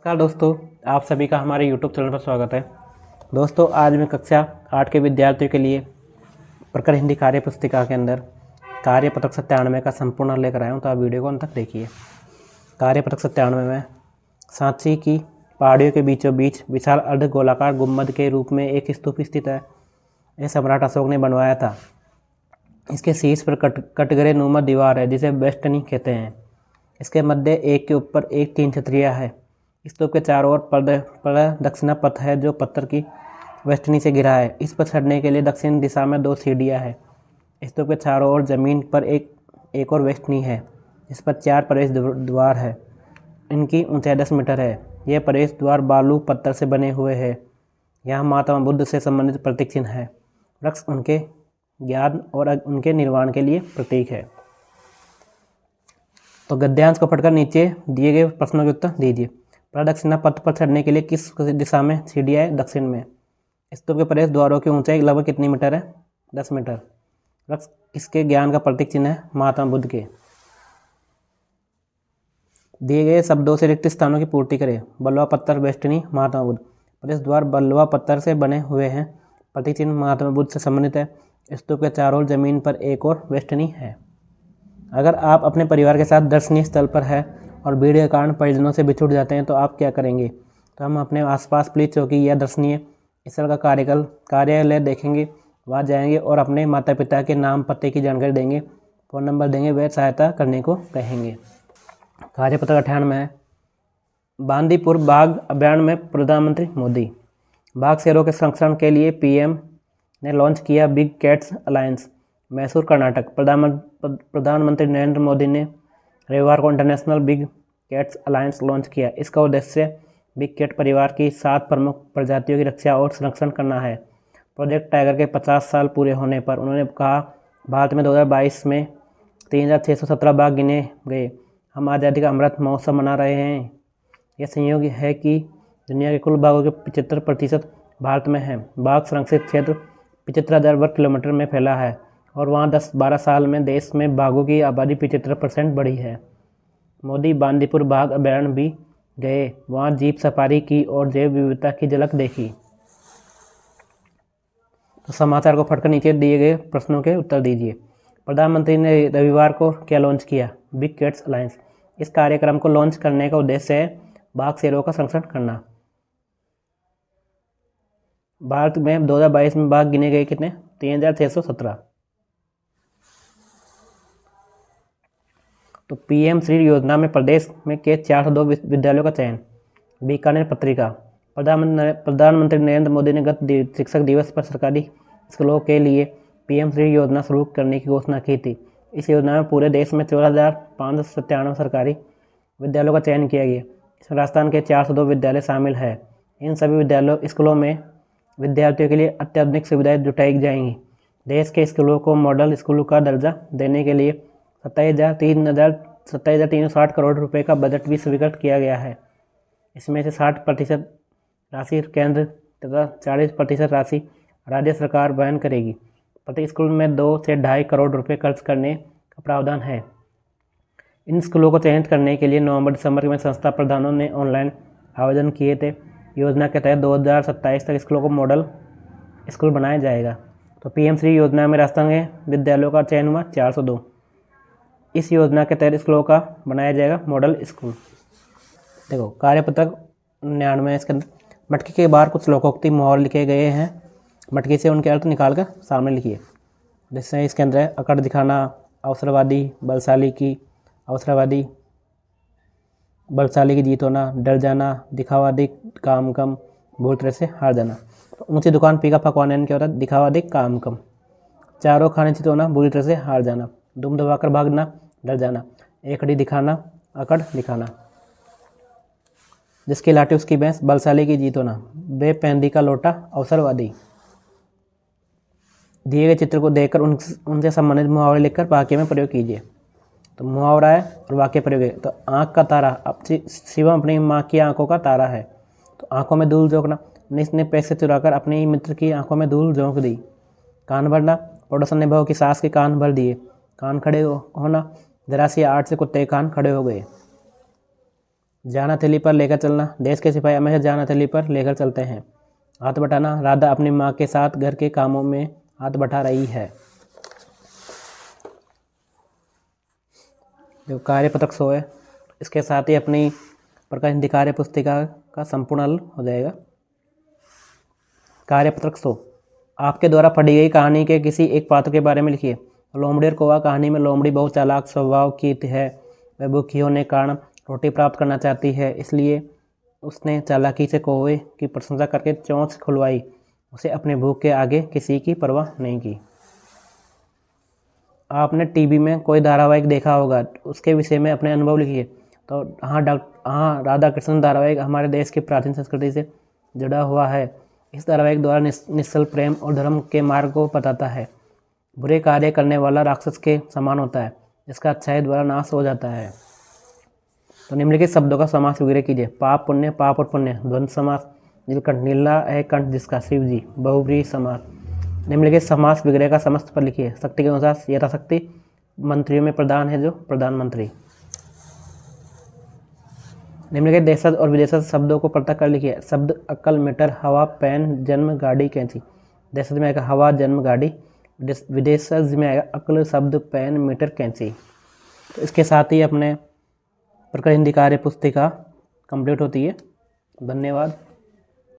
नमस्कार दोस्तों, आप सभी का हमारे YouTube चैनल पर स्वागत है। दोस्तों, आज मैं कक्षा 8 के विद्यार्थियों के लिए प्रखर हिंदी कार्य पुस्तिका के अंदर कार्यपत्रक 97 का संपूर्ण लेकर आया हूँ, तो आप वीडियो को अंत तक देखिए। कार्यपत्रक 97 में सांची की पहाड़ियों के बीचों बीच विशाल अर्ध गोलाकार गुम्बद के रूप में एक स्तूप स्थित है। यह सम्राट अशोक ने बनवाया था। इसके शीर्ष पर कटघरे नुमा दीवार है जिसे वेस्टनी कहते हैं। इसके मध्य एक के ऊपर एक 3 छतरियाँ है। स्तूप के चारों ओर प्रदक्षिणा पथ है जो पत्थर की वेस्टनी से घिरा है। इस पर चढ़ने के लिए दक्षिण दिशा में 2 सीढ़ियाँ हैं। स्तूप के चारों ओर जमीन पर एक और वेस्टनी है जिस पर 4 प्रवेश द्वार है। इनकी ऊंचाई 10 मीटर है। यह प्रवेश द्वार बालू पत्थर से बने हुए हैं। यहाँ महात्मा बुद्ध से संबंधित प्रतीक चिन्ह है। वृक्ष उनके ज्ञान और उनके निर्वाण के लिए प्रतीक है। तो गद्यांश को पढ़कर नीचे दिए गए प्रश्नों के उत्तर दीजिए। प्रदक्षिणा पथ पर चढ़ने के लिए किस दिशा में सीढ़ियाँ है? दक्षिण में। स्तूप के प्रवेश द्वारों की ऊंचाई लगभग कितनी मीटर है? 10 मीटर। वृक्ष इसके ज्ञान का प्रतीक चिन्ह है महात्मा बुद्ध के। दिए गए शब्दों से रिक्त स्थानों की पूर्ति करें। बलुआ पत्थर वेस्टनी महात्मा बुद्ध। प्रवेश द्वार बलुआ पत्थर से बने हुए हैं। प्रतीक चिन्ह महात्मा बुद्ध से संबंधित है। स्तूप के चारों ओर जमीन पर एक और वेस्टनी है। अगर आप अपने परिवार के साथ दर्शनीय स्थल पर है और भीड़ के कारण परिजनों से बिछुड़ जाते हैं तो आप क्या करेंगे? तो हम अपने आसपास पुलिस चौकी या दर्शनीय स्थल का कार्यालय देखेंगे, वहाँ जाएंगे और अपने माता पिता के नाम पते की जानकारी देंगे, फ़ोन नंबर देंगे, वे सहायता करने को कहेंगे। कार्यपत्र 98 में है बांदीपुर बाघ अभयारण्य में प्रधानमंत्री मोदी। बाघ शेरों के संरक्षण के लिए पीएम ने लॉन्च किया big cats alliance. Mysore Karnataka. प्रधानमंत्री नरेंद्र मोदी ने रविवार को international big cats alliance launch किया। इसका उद्देश्य बिग कैट परिवार की 7 प्रमुख प्रजातियों की रक्षा और संरक्षण करना है। प्रोजेक्ट टाइगर के 50 साल पूरे होने पर उन्होंने कहा, भारत में 2022 में 3617 बाघ गिने गए। हम आज़ादी का अमृत महोत्सव मना रहे हैं। यह संयोग है कि दुनिया के कुल बाघों के 75% भारत में है। बाघ संरक्षित क्षेत्र 75,000 वर्ग किलोमीटर में फैला है और वहाँ 10-12 साल में देश में बाघों की आबादी 75% बढ़ी है। मोदी बांदीपुर बाघ अभयारण्य भी गए, वहाँ जीप सफारी की और जैव विविधता की झलक देखी। तो समाचार को पढ़कर नीचे दिए गए प्रश्नों के उत्तर दीजिए। प्रधानमंत्री ने रविवार को क्या लॉन्च किया? Big cats alliance. इस कार्यक्रम को लॉन्च करने का उद्देश्य है बाघ शेरों का संरक्षण करना। भारत में 2022 में बाघ गिने गए कितने? 3617। तो पीएम श्री योजना में प्रदेश में के 402 विद्यालयों का चयन। बीकानेर पत्रिका। प्रधानमंत्री नरेंद्र मोदी ने गत शिक्षक दिवस पर सरकारी स्कूलों के लिए पीएम श्री योजना शुरू करने की घोषणा की थी। इस योजना में पूरे देश में 14,597 सरकारी विद्यालयों का चयन किया गया। इसमें राजस्थान के 402 विद्यालय शामिल है। इन सभी स्कूलों में विद्यार्थियों के लिए अत्याधुनिक सुविधाएं जुटाई जाएंगी। देश के स्कूलों को मॉडल स्कूलों का दर्जा देने के लिए 27,360 करोड़ रुपए का बजट भी स्वीकृत किया गया है। इसमें से 60% राशि केंद्र तथा 40% राशि राज्य सरकार वहन करेगी। प्रति स्कूल में 2 से 2.5 करोड़ रुपए खर्च करने का प्रावधान है। इन स्कूलों को चयनित करने के लिए नवंबर-दिसंबर में संस्था प्रधानों ने ऑनलाइन आवेदन किए थे। योजना के तहत 2027 तक स्कूलों को मॉडल स्कूल बनाया जाएगा। तो पीएम श्री योजना में राजस्थान के विद्यालयों का चयन हुआ 402। इस योजना के तहत स्कूलों का बनाया जाएगा मॉडल स्कूल। देखो कार्यपत्रक 99 इसके अंदर मटकी के बाहर कुछ लोकोक्ति मुहावरे लिखे गए हैं। मटकी से उनके अर्थ निकाल कर सामने लिखिए। जैसे इसके अंदर है अकड़ दिखाना, अवसरवादी, बलशाली की जीत होना, डर जाना, दिखावादी, काम कम, बुरी तरह से हार जाना। तो ऊंची दुकान फीका पकवान क्या होता है? दिखावादी, काम कम। चारों खाने चित होना, बुरी तरह से हार जाना। दुम दबाकर भागना, डर जाना। एकड़ी दिखाना, अकड़ दिखाना। जिसकी लाठी उसकी भैंस, बलशाली की जीत होना। बेपैंदी का लोटा, अवसरवादी। दिए गए चित्र को देखकर उनसे संबंधित मुहावरे लिखकर वाक्य में प्रयोग कीजिए। तो मुहावरा है और वाक्य प्रयोग है। तो आँख का तारा, अब शिवम अपनी माँ की आंखों का तारा है। तो आंखों में धूल झोंकना, निस ने पैसे चुराकर अपने ही मित्र की आंखों में धूल झोंक दी। कान भरना, पड़ोसन ने बहू की सास के कान भर दिए। कान खड़े होना, जरा सी आड़ से कुत्ते के कान खड़े हो गए। जान हथेली पर लेकर चलना, देश के सिपाही हमेशा जान हथेली पर लेकर चलते हैं। हाथ बटाना, राधा अपनी माँ के साथ घर के कामों में हाथ बटा रही है। जो कार्यपत्रक 100 है, इसके साथ ही अपनी प्रकाश हिंदी कार्य पुस्तिका का संपूर्ण हल हो जाएगा। कार्यपत्रक 100, आपके द्वारा पढ़ी गई कहानी के किसी एक पात्र के बारे में लिखिए। लोमड़ी और कौवा कहानी में लोमड़ी बहुत चालाक स्वभाव की है। वह भूखी होने के कारण रोटी प्राप्त करना चाहती है, इसलिए उसने चालाकी से कौवे की प्रशंसा करके चोंच खुलवाई। उसे अपने भूख के आगे किसी की परवाह नहीं की। आपने टीवी में कोई धारावाहिक देखा होगा, उसके विषय में अपने अनुभव लिखिए। तो हाँ, राधा कृष्ण धारावाहिक हमारे देश की प्राचीन संस्कृति से जुड़ा हुआ है। इस धारावाहिक द्वारा निश्चल प्रेम और धर्म के मार्ग को बताता है। बुरे कार्य करने वाला राक्षस के समान होता है, जिसका अच्छाई द्वारा नाश हो जाता है। तो निम्नलिखित शब्दों का समास विग्रह कीजिए। पाप पुण्य, पाप और पुण्य द्वंद्व समास। नीलकंठ, नीला है कंठ जिसका, शिव जी। बहुव्रीहि समास। निम्नलिखित समास विग्रह का समस्त पर लिखिए। शक्ति के अनुसार यथाशक्ति मंत्रियों में प्रधान है जो प्रधानमंत्री। निम्नलिखित देशज और विदेशज शब्दों को पृथक कर लिखिए। शब्द अक्ल, मीटर, हवा, पेन, जन्म, गाड़ी, कैंची। देशज में आएगा हवा, जन्म, गाड़ी। विदेशज में आएगा अक्ल, शब्द, पेन, मीटर, कैंची। तो इसके साथ ही अपने प्रखर हिंदी कार्य पुस्तिका कंप्लीट होती है। धन्यवाद।